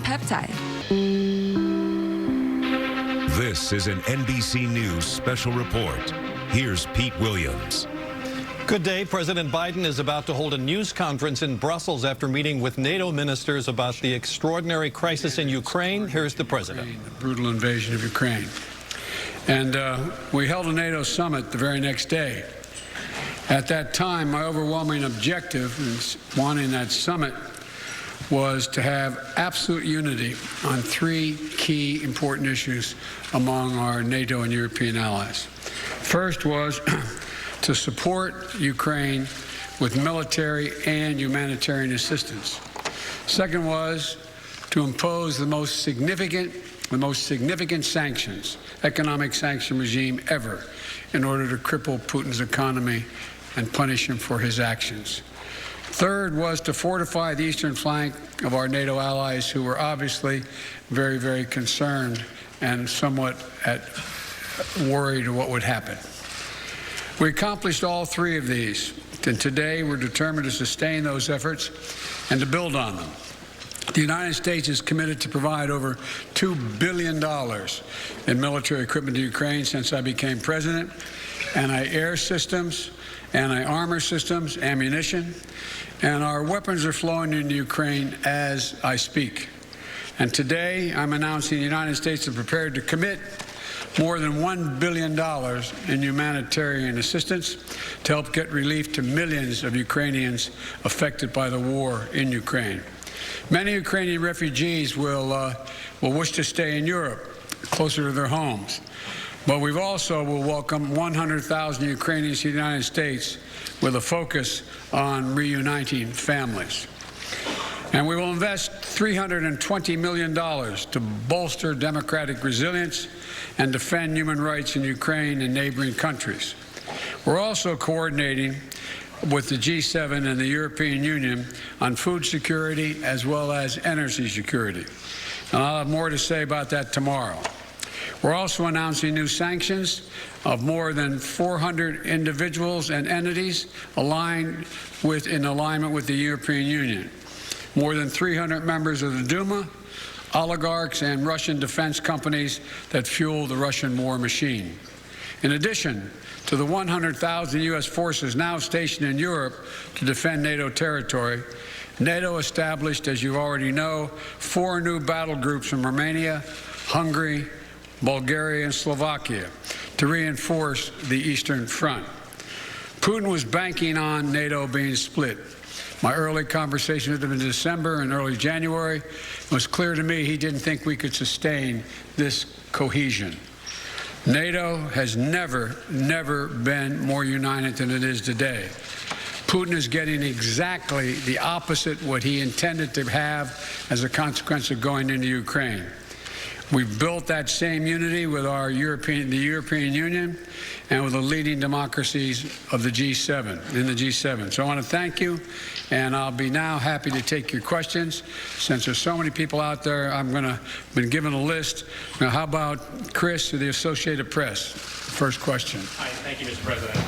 peptide. This is an NBC News special report. Here's Pete Williams. Good day. President Biden is about to hold a news conference in Brussels after meeting with NATO ministers about the extraordinary crisis in Ukraine. Here's the president. The brutal invasion of Ukraine. And we held a NATO summit the very next day. At that time, my overwhelming objective in wanting that summit was to have absolute unity on three key important issues among our NATO and European allies. First was to support Ukraine with military and humanitarian assistance. Second was to impose the most significant sanctions, economic sanction regime ever, in order to cripple Putin's economy and punish him for his actions. Third was to fortify the eastern flank of our NATO allies, who were obviously very, very concerned and somewhat worried what would happen. We accomplished all three of these, and today we're determined to sustain those efforts and to build on them. The United States is committed to provide over $2 billion in military equipment to Ukraine since I became president, anti-air systems, anti-armor systems, ammunition, and our weapons are flowing into Ukraine as I speak. And today I'm announcing the United States is prepared to commit more than $1 billion in humanitarian assistance to help get relief to millions of Ukrainians affected by the war in Ukraine. Many Ukrainian refugees will wish to stay in Europe, closer to their homes. But we also will welcome 100,000 Ukrainians to the United States with a focus on reuniting families. And we will invest $320 million to bolster democratic resilience and defend human rights in Ukraine and neighboring countries. We're also coordinating with the G7 and the European Union on food security as well as energy security. And I'll have more to say about that tomorrow. We're also announcing new sanctions of more than 400 individuals and entities in alignment with the European Union. More than 300 members of the Duma, oligarchs, and Russian defense companies that fuel the Russian war machine. In addition to the 100,000 U.S. forces now stationed in Europe to defend NATO territory, NATO established, as you already know, 4 new battle groups in Romania, Hungary, Bulgaria, and Slovakia to reinforce the Eastern Front. Putin was banking on NATO being split. My early conversation with him in December and early January was clear to me he didn't think we could sustain this cohesion. NATO has never been more united than it is today. Putin is getting exactly the opposite what he intended to have as a consequence of going into Ukraine. We've built that same unity with the European Union and with the leading democracies of the G7, So I want to thank you, and I'll be now happy to take your questions. Since there's so many people out there, been given a list. Now, how about Chris of the Associated Press? First question. Hi, thank you, Mr. President.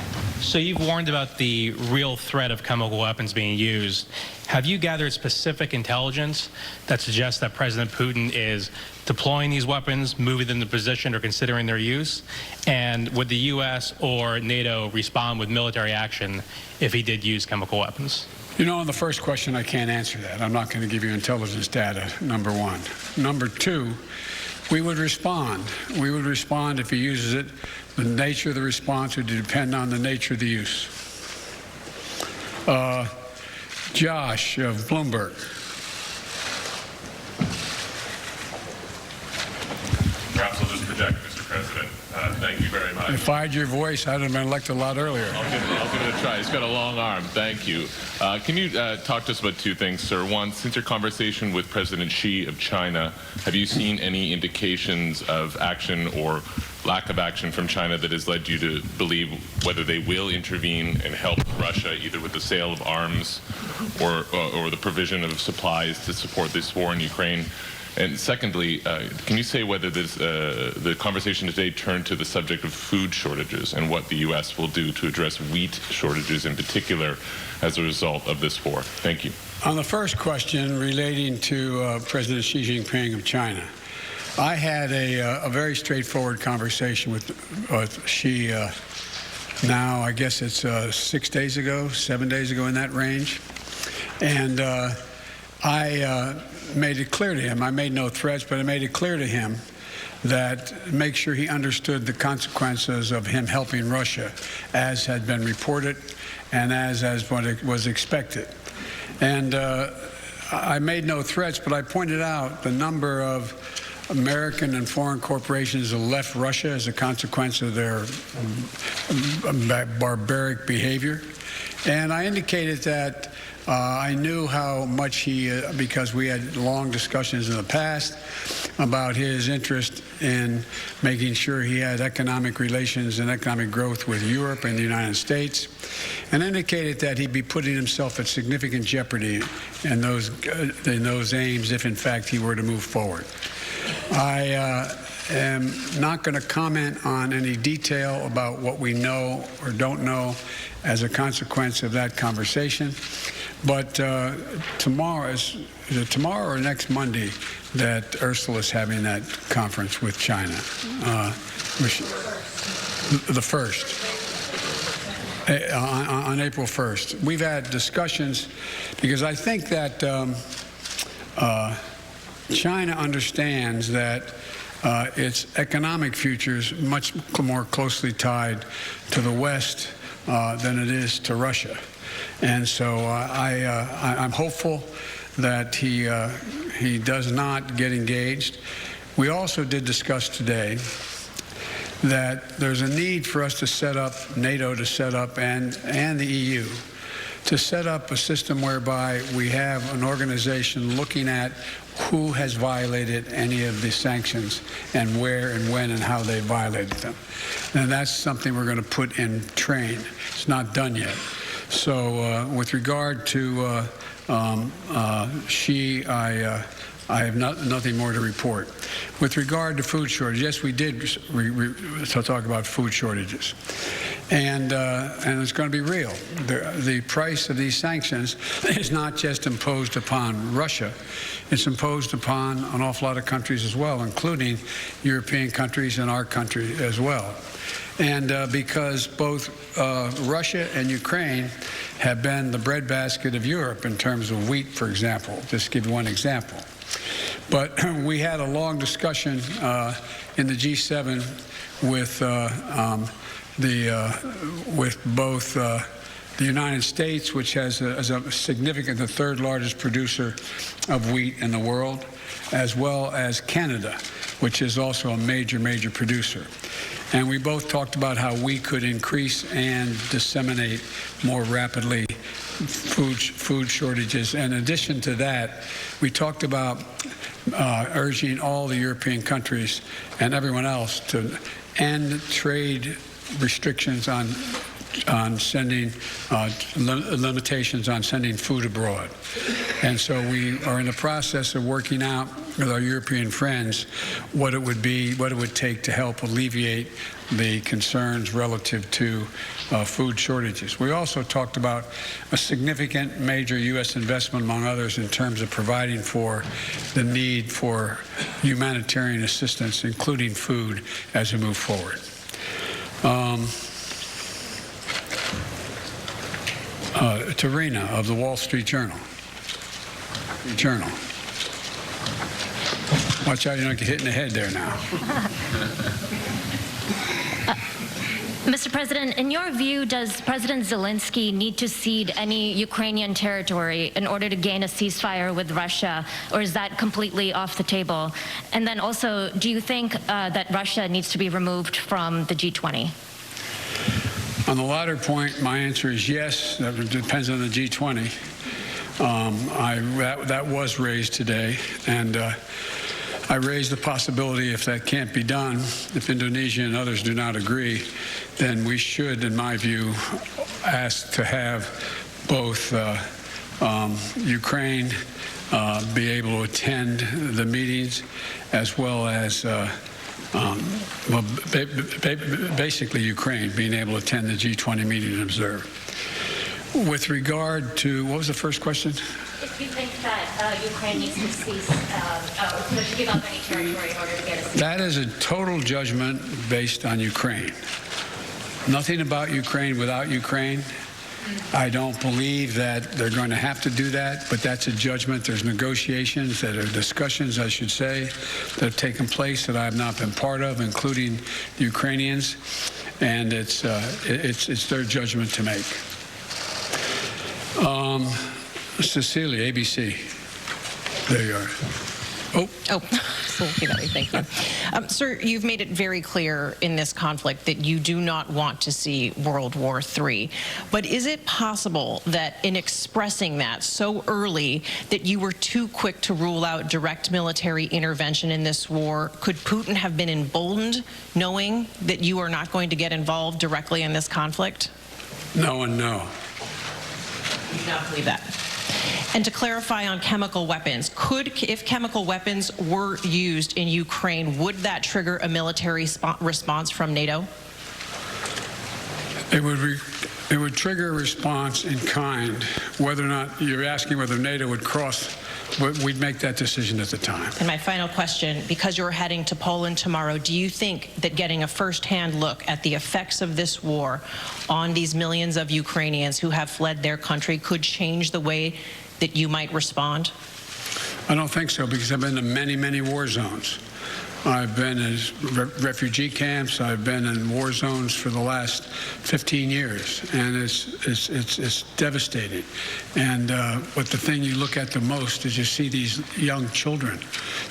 So you've warned about the real threat of chemical weapons being used. Have you gathered specific intelligence that suggests that President Putin is deploying these weapons, moving them to position, or considering their use? And would the U.S. or NATO respond with military action if he did use chemical weapons? You know, on the first question, I can't answer that. I'm not going to give you intelligence data, number one. Number two, we would respond. We would respond if he uses it. The nature of the response would depend on the nature of the use. Josh of Bloomberg. Perhaps I'll just project, Mr. President. Thank you very much. If I had your voice, I'd have been elected a lot earlier. I'll give it a try. He's got a long arm. Thank you. Can you talk to us about two things, sir? One, since your conversation with President Xi of China, have you seen any indications of action or lack of action from China that has led you to believe whether they will intervene and help Russia, either with the sale of arms or the provision of supplies to support this war in Ukraine? And secondly, can you say whether the conversation today turned to the subject of food shortages and what the U.S. will do to address wheat shortages in particular as a result of this war? Thank you. On the first question relating to President Xi Jinping of China, I had a very straightforward conversation with Xi now, I guess it's 6 days ago, 7 days ago, in that range. And I made it clear to him, I made no threats, but I made it clear to him that make sure he understood the consequences of him helping Russia, as had been reported and as what was expected. And I made no threats, but I pointed out the number of American and foreign corporations that left Russia as a consequence of their barbaric behavior. And I indicated that I knew how much he, because we had long discussions in the past about his interest in making sure he had economic relations and economic growth with Europe and the United States, and indicated that he'd be putting himself at significant jeopardy in those aims if, in fact, he were to move forward. I am not going to comment on any detail about what we know or don't know as a consequence of that conversation. But tomorrow, is it tomorrow or next Monday that Ursula is having that conference with China? The 1st, on April 1st. We've had discussions because I think that China understands that its economic future is much more closely tied to the West than it is to Russia. And so I'm hopeful that he does not get engaged. We also did discuss today that there's a need for us to set up, NATO to set up, and the EU to set up a system whereby we have an organization looking at who has violated any of the sanctions and where and when and how they violated them. And that's something we're going to put in train. It's not done yet. So with regard to Xi, I have nothing more to report. With regard to food shortage, yes, we did talk about food shortages. And it's going to be real. The price of these sanctions is not just imposed upon Russia. It's imposed upon an awful lot of countries as well, including European countries and our country as well. And because both Russia and Ukraine have been the breadbasket of Europe in terms of wheat, for example, just to give you one example. But we had a long discussion in the G7 with both the United States, which has a significant, the third largest producer of wheat in the world, as well as Canada, which is also a major producer. And we both talked about how we could increase and disseminate more rapidly food shortages. In addition to that, we talked about urging all the European countries and everyone else to end trade restrictions on sending limitations on sending food abroad. And so we are in the process of working out with our European friends what it would take to help alleviate the concerns relative to food shortages. We also talked about a significant major U.S. investment, among others, in terms of providing for the need for humanitarian assistance, including food, as we move forward. Tarina of the Wall Street Journal. Watch out, you don't get hit in the head there now. Mr. President, in your view, does President Zelensky need to cede any Ukrainian territory in order to gain a ceasefire with Russia, or is that completely off the table? And then also, do you think that Russia needs to be removed from the G20? On the latter point, my answer is yes. That depends on the G20. That was raised today, and I raised the possibility, if that can't be done, if Indonesia and others do not agree, then we should, in my view, ask to have both Ukraine be able to attend the meetings, as well as basically Ukraine being able to attend the G20 meeting and observe. With regard to, what was the first question? If you think that Ukraine needs to cease, to give up any territory in order to get a cease. That is a total judgment based on Ukraine. Nothing about Ukraine without Ukraine. I don't believe that they're going to have to do that, but that's a judgment. There's negotiations, that are discussions, I should say, that have taken place that I have not been part of, including the Ukrainians, and it's their judgment to make. Cecilia, ABC. There you are. Thank you. Sir, you've made it very clear in this conflict that you do not want to see World War III. But is it possible that in expressing that so early that you were too quick to rule out direct military intervention in this war? Could Putin have been emboldened knowing that you are not going to get involved directly in this conflict? No and no. You do not believe that? And to clarify on chemical weapons, if chemical weapons were used in Ukraine, would that trigger a military response from NATO? It would trigger a response in kind. Whether or not you're asking whether NATO would cross, we'd make that decision at the time. And my final question, because you're heading to Poland tomorrow, do you think that getting a first-hand look at the effects of this war on these millions of Ukrainians who have fled their country could change the way that you might respond? I don't think so, because I've been to many, many war zones. I've been in refugee camps. I've been in war zones for the last 15 years, and it's devastating. And but the thing you look at the most is you see these young children.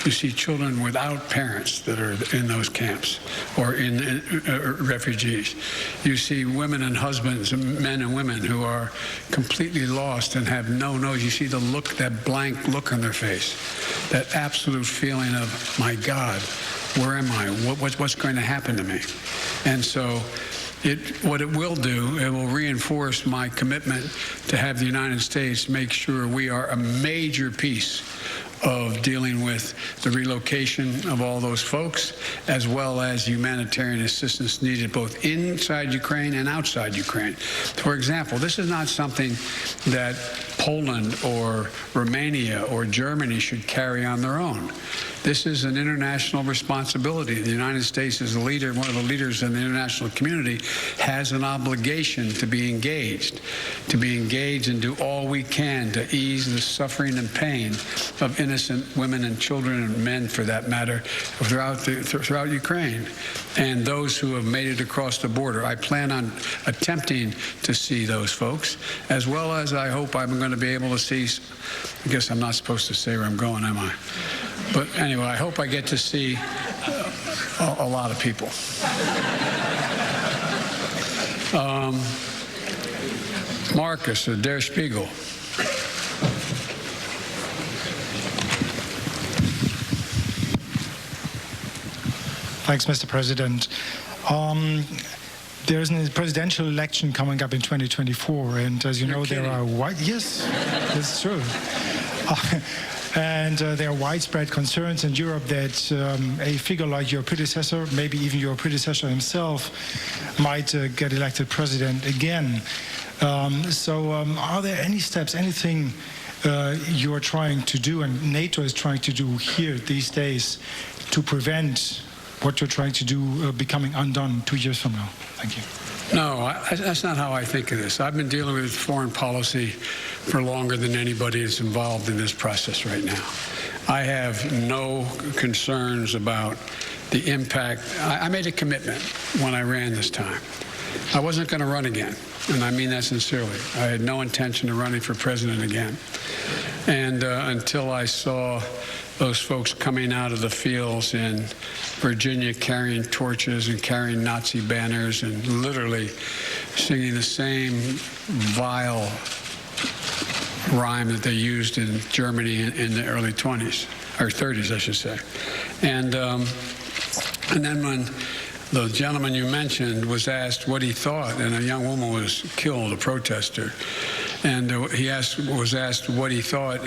You see children without parents that are in those camps or in refugees. You see women and husbands, men and women who are completely lost and have no nose. You see the look, that blank look on their face, that absolute feeling of, my God, where am I? What's going to happen to me? And so what it will do, it will reinforce my commitment to have the United States make sure we are a major piece of dealing with the relocation of all those folks, as well as humanitarian assistance needed both inside Ukraine and outside Ukraine. For example, this is not something that Poland or Romania or Germany should carry on their own. This is an international responsibility. The United States, as a leader, one of the leaders in the international community, has an obligation to be engaged and do all we can to ease the suffering and pain of innocent women and children and men, for that matter, throughout Ukraine, and those who have made it across the border. I plan on attempting to see those folks, as well as I hope I'm going to be able to see, I guess I'm not supposed to say where I'm going, am I? But anyway, I hope I get to see a lot of people. Marcus of Der Spiegel. Thanks, Mr. President. There's a presidential election coming up in 2024, and as you know, there are yes, that's true. And there are widespread concerns in Europe that a figure like your predecessor, maybe even your predecessor himself, might get elected president again. Are there any steps, anything you're trying to do and NATO is trying to do here these days to prevent what you're trying to do becoming undone 2 years from now? Thank you. No, that's not how I think of this. I've been dealing with foreign policy for longer than anybody is involved in this process right now. I have no concerns about the impact. I made a commitment when I ran this time. I wasn't going to run again, and I mean that sincerely. I had no intention of running for president again. And until I saw those folks coming out of the fields in Virginia carrying torches and carrying Nazi banners and literally singing the same vile rhyme that they used in Germany in the early 20s, or 30s, I should say. And then when the gentleman you mentioned was asked what he thought, and a young woman was killed, a protester, and he was asked what he thought,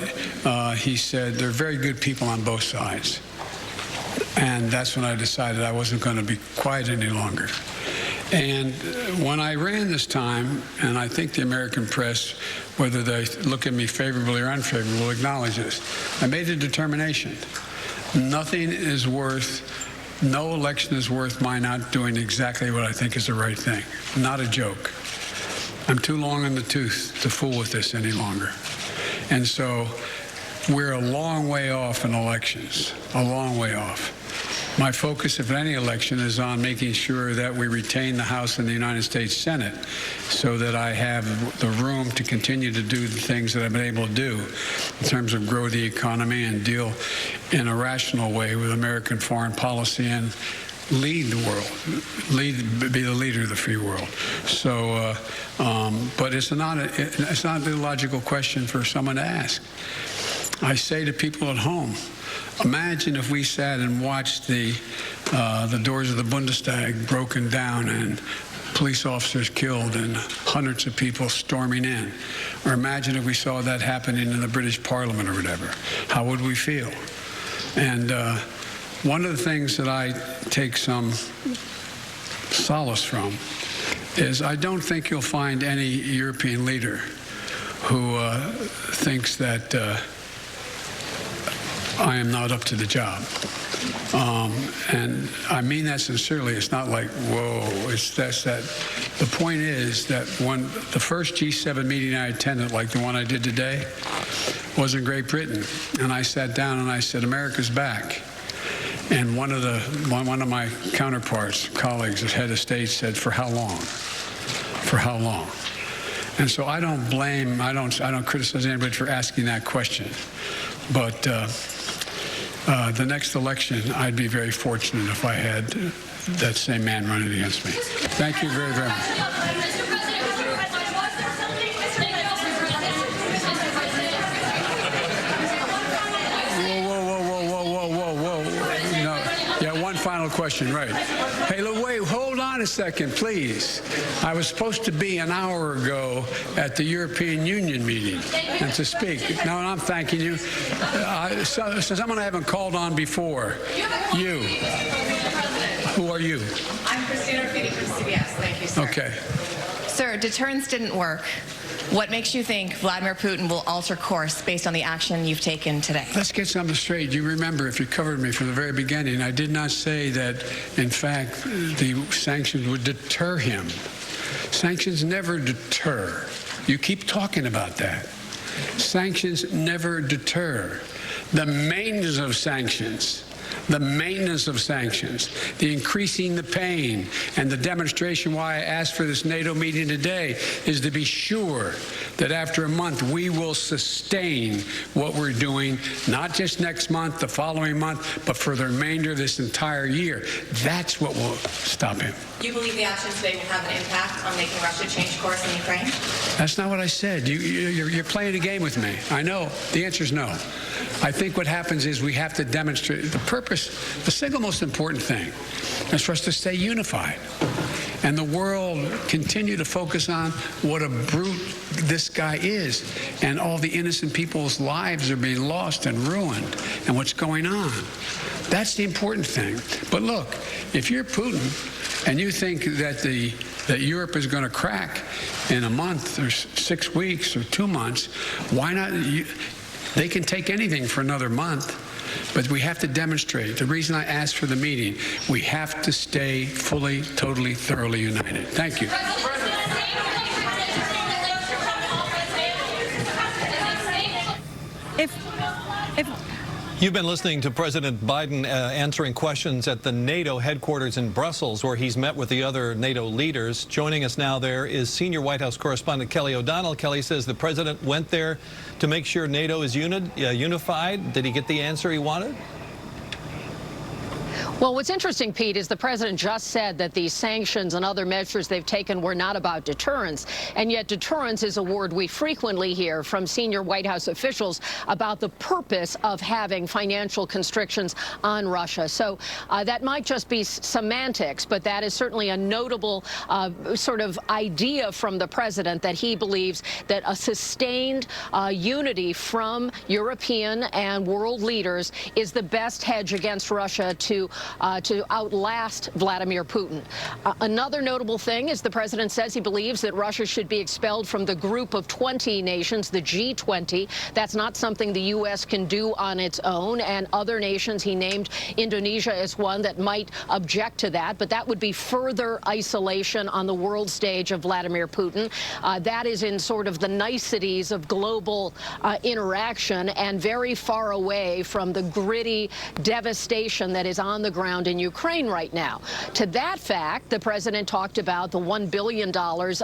he said, "They're very good people on both sides." And that's when I decided I wasn't going to be quiet any longer. And when I ran this time, and I think the American press, whether they look at me favorably or unfavorably, will acknowledge this, I made a determination. Nothing is worth, no election is worth my not doing exactly what I think is the right thing. Not a joke. I'm too long in the tooth to fool with this any longer. And so we're a long way off in elections, a long way off. My focus, if any election, is on making sure that we retain the House and the United States Senate so that I have the room to continue to do the things that I've been able to do in terms of grow the economy and deal in a rational way with American foreign policy and lead the world, be the leader of the free world. So, but it's not an illogical question for someone to ask. I say to people at home, imagine if we sat and watched the doors of the Bundestag broken down and police officers killed and hundreds of people storming in. Or imagine if we saw that happening in the British Parliament or whatever. How would we feel? And one of the things that I take some solace from is I don't think you'll find any European leader who thinks that I am not up to the job. And I mean that sincerely. It's not like, whoa, it's that. The point is that when the first G7 meeting I attended, like the one I did today, was in Great Britain. And I sat down and I said, America's back. And one of my counterparts, colleagues, as head of state, said, for how long? For how long? And so I don't blame, I don't criticize anybody for asking that question. But the next election, I'd be very fortunate if I had that same man running against me. Thank you very, very much. Mr. President, was there something? Whoa. No. Yeah, one final question, right. Hey, wait, hold on a second, please. I was supposed to be an hour ago at the European Union meeting and to speak. No, I'm thanking you. So someone I haven't called on before. You. Who are you? I'm Christina Rafiti from CBS. Thank you, sir. Okay. Sir, deterrence didn't work. What makes you think Vladimir Putin will alter course based on the action you've taken today? Let's get something straight. You remember, if you covered me from the very beginning, I did not say that, in fact, the sanctions would deter him. Sanctions never deter. You keep talking about that. Sanctions never deter. The maintenance of sanctions, the increasing the pain, and the demonstration why I asked for this NATO meeting today is to be sure that after a month we will sustain what we're doing, not just next month, the following month, but for the remainder of this entire year. That's what will stop him. You believe the action today will have an impact on making Russia change course in Ukraine? That's not what I said. You're playing a game with me. I know. The answer is no. I think what happens is we have to demonstrate the purpose. The single most important thing is for us to stay unified. And the world continue to focus on what a brute this guy is. And all the innocent people's lives are being lost and ruined and what's going on. That's the important thing. But look, if you're Putin and you think that Europe is going to crack in a month or 6 weeks or 2 months, why not? They can take anything for another month, but we have to demonstrate. The reason I asked for the meeting, we have to stay fully, totally, thoroughly united. Thank you. You've been listening to President Biden answering questions at the NATO headquarters in Brussels, where he's met with the other NATO leaders. Joining us now there is senior White House correspondent Kelly O'Donnell. Kelly says the president went there to make sure NATO is unified. Did he get the answer he wanted? Well, what's interesting, Pete, is the president just said that these sanctions and other measures they've taken were not about deterrence. And yet deterrence is a word we frequently hear from senior White House officials about the purpose of having financial constrictions on Russia. So that might just be semantics, but that is certainly a notable sort of idea from the president that he believes that a sustained unity from European and world leaders is the best hedge against Russia to to outlast Vladimir Putin. Another notable thing is the president says he believes that Russia should be expelled from the group of 20 nations, the G20. That's not something the U.S. can do on its own, and other nations, he named Indonesia as one that might object to that, but that would be further isolation on the world stage of Vladimir Putin. That is in sort of the niceties of global interaction and very far away from the gritty devastation that is on the ground in Ukraine right now. To that fact, the president talked about the $1 billion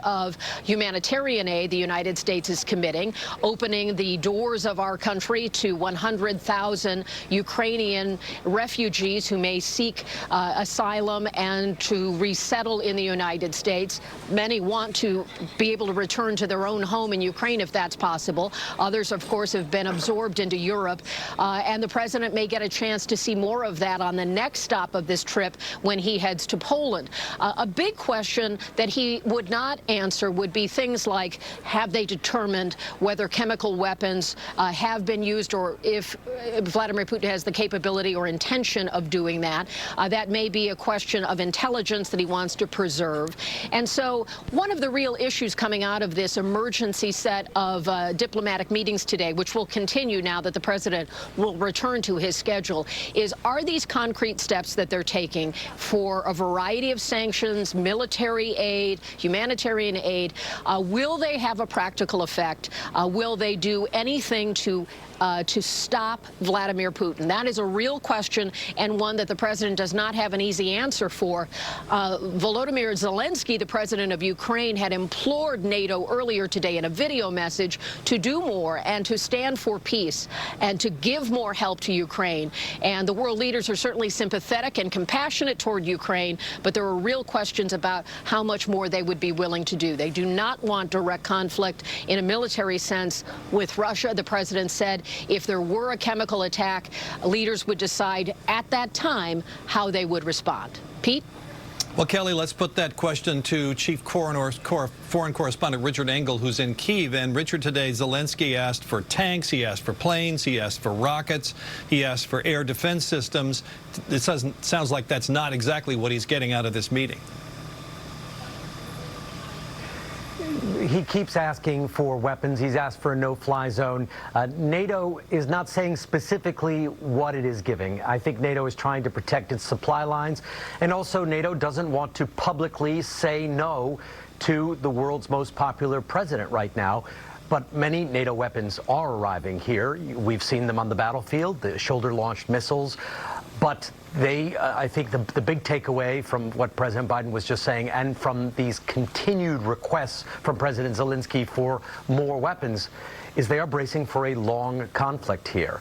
of humanitarian aid the United States is committing, opening the doors of our country to 100,000 Ukrainian refugees who may seek asylum and to resettle in the United States. Many want to be able to return to their own home in Ukraine if that's possible. Others, of course, have been absorbed into Europe, and the president may get a chance to see more of that on the next stop of this trip when he heads to Poland. A big question that he would not answer would be things like, have they determined whether chemical weapons have been used, or if Vladimir Putin has the capability or intention of doing that. That may be a question of intelligence that he wants to preserve. And so one of the real issues coming out of this emergency set of diplomatic meetings today, which will continue now that the president will return to his schedule, is, are these concrete steps that they're taking for a variety of sanctions, military aid, humanitarian aid, will they have a practical effect? Will they do anything to stop Vladimir Putin? That is a real question, and one that the president does not have an easy answer for. Volodymyr Zelensky, the president of Ukraine, had implored NATO earlier today in a video message to do more and to stand for peace and to give more help to Ukraine. And the world leaders are certainly sympathetic and compassionate toward Ukraine, but there are real questions about how much more they would be willing to do. They do not want direct conflict in a military sense with Russia. The president said if there were a chemical attack, leaders would decide at that time how they would respond. Pete? Well, Kelly, let's put that question to Chief Foreign Correspondent Richard Engel, who's in Kyiv. And Richard, today Zelensky asked for tanks, he asked for planes, he asked for rockets, he asked for air defense systems. It sounds like that's not exactly what he's getting out of this meeting. He keeps asking for weapons. He's asked for a no-fly zone. NATO is not saying specifically what it is giving. I think NATO is trying to protect its supply lines. And also, NATO doesn't want to publicly say no to the world's most popular president right now. But many NATO weapons are arriving here. We've seen them on the battlefield, the shoulder-launched missiles. But I think the big takeaway from what President Biden was just saying, and from these continued requests from President Zelensky for more weapons, is they are bracing for a long conflict here.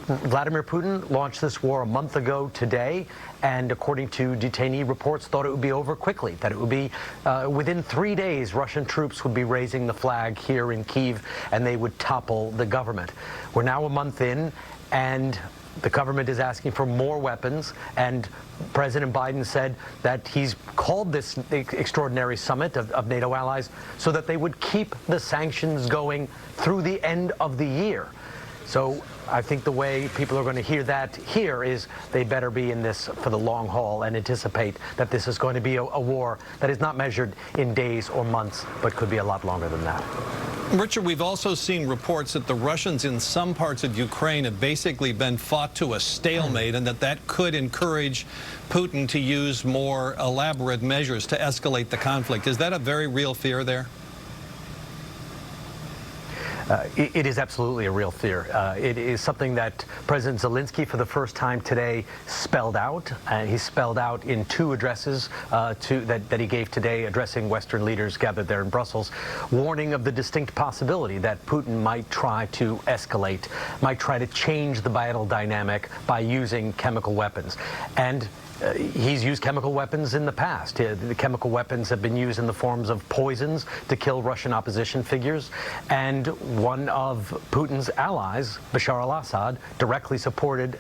Vladimir Putin launched this war a month ago today, and according to detainee reports, thought it would be over quickly, that it would be within 3 days, Russian troops would be raising the flag here in Kyiv, and they would topple the government. We're now a month in, and the government is asking for more weapons, and President Biden said that he's called this extraordinary summit of NATO allies so that they would keep the sanctions going through the end of the year. So I think the way people are going to hear that here is they better be in this for the long haul and anticipate that this is going to be a war that is not measured in days or months, but could be a lot longer than that. Richard, we've also seen reports that the Russians in some parts of Ukraine have basically been fought to a stalemate, and that could encourage Putin to use more elaborate measures to escalate the conflict. Is that a very real fear there? It is absolutely a real fear. It is something that President Zelensky, for the first time today, spelled out. And he spelled out in 2 addresses that he gave today, addressing Western leaders gathered there in Brussels, warning of the distinct possibility that Putin might try to escalate, might try to change the battle dynamic by using chemical weapons. And he's used chemical weapons in the past. The chemical weapons have been used in the forms of poisons to kill Russian opposition figures. And one of Putin's allies, Bashar al-Assad, directly supported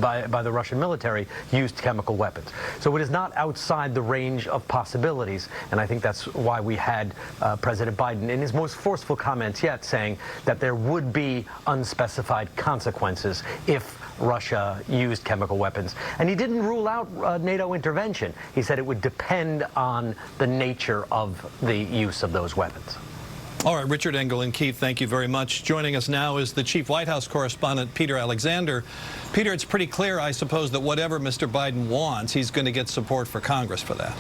by the Russian military, used chemical weapons. So it is not outside the range of possibilities. And I think that's why we had President Biden in his most forceful comments yet saying that there would be unspecified consequences if Russia used chemical weapons. And he didn't rule out NATO intervention. He said it would depend on the nature of the use of those weapons. All right, Richard Engel and Keith, thank you very much. Joining us now is the chief White House correspondent, Peter Alexander. Peter, it's pretty clear, I suppose, that whatever Mr. Biden wants, he's going to get support for Congress for that.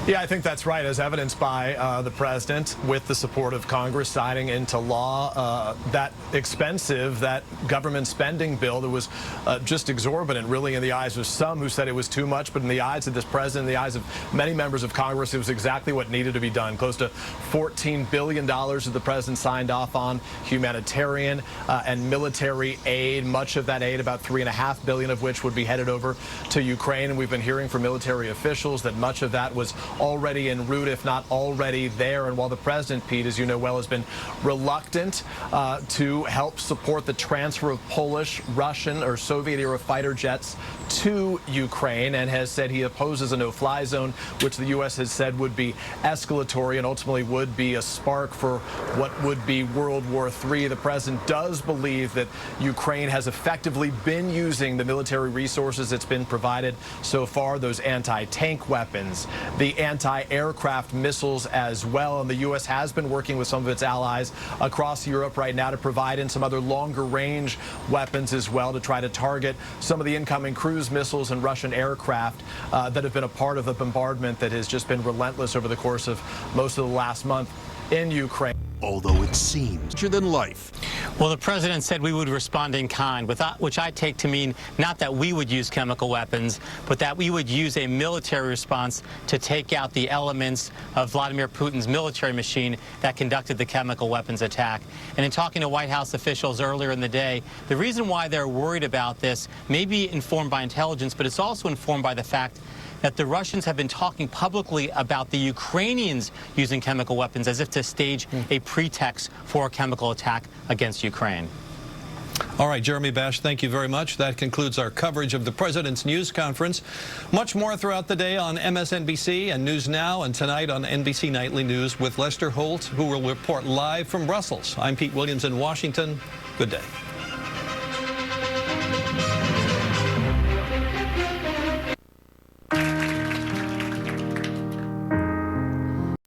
Yeah, I think that's right, as evidenced by the president with the support of Congress signing into law that expensive, that government spending bill that was just exorbitant, really, in the eyes of some who said it was too much, but in the eyes of this president, in the eyes of many members of Congress, it was exactly what needed to be done. Close to $14 billion that the president signed off on humanitarian and military aid. Much of that aid, about $3.5 billion of which would be headed over to Ukraine. And we've been hearing from military officials that much of that was already en route, if not already there. And while the president, Pete, as you know well, has been reluctant to help support the transfer of Polish, Russian, or Soviet-era fighter jets to Ukraine, and has said he opposes a no-fly zone, which the U.S. has said would be escalatory and ultimately would be a spark for what would be World War III. The president does believe that Ukraine has effectively been using the military resources it's been provided so far, those anti-tank weapons, the anti-aircraft missiles as well. And the U.S. has been working with some of its allies across Europe right now to provide in some other longer-range weapons as well to try to target some of the incoming cruise missiles and Russian aircraft that have been a part of the bombardment that has just been relentless over the course of most of the last month in Ukraine. Although it seems larger than life. Well, the president said we would respond in kind, which I take to mean not that we would use chemical weapons, but that we would use a military response to take out the elements of Vladimir Putin's military machine that conducted the chemical weapons attack. And in talking to White House officials earlier in the day, the reason why they're worried about this may be informed by intelligence, but it's also informed by the fact that the Russians have been talking publicly about the Ukrainians using chemical weapons as if to stage a pretext for a chemical attack against Ukraine. All right, Jeremy Bash, thank you very much. That concludes our coverage of the president's news conference. Much more throughout the day on MSNBC and News Now, and tonight on NBC Nightly News with Lester Holt, who will report live from Brussels. I'm Pete Williams in Washington. Good day.